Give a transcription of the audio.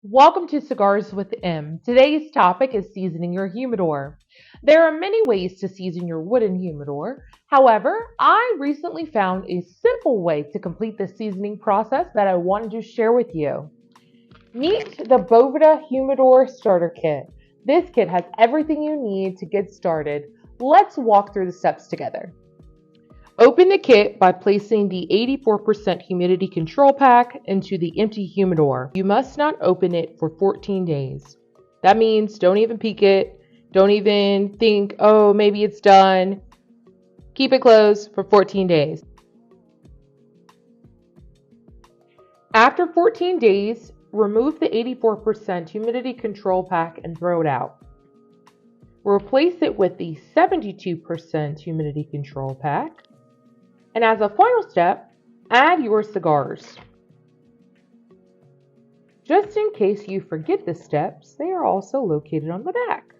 Welcome to Cigars with M. Today's topic is seasoning your humidor. There are many ways to season your wooden humidor. However, I recently found a simple way to complete the seasoning process that I wanted to share with you. Meet the Boveda Humidor Starter Kit. This kit has everything you need to get started. Let's walk through the steps together. Open the kit by placing the 84% humidity control pack into the empty humidor. You must not open it for 14 days. That means don't even peek it. Don't even think, oh, maybe it's done. Keep it closed for 14 days. After 14 days, remove the 84% humidity control pack and throw it out. Replace it with the 72% humidity control pack. And as a final step, add your cigars. Just in case you forget the steps, they are also located on the back.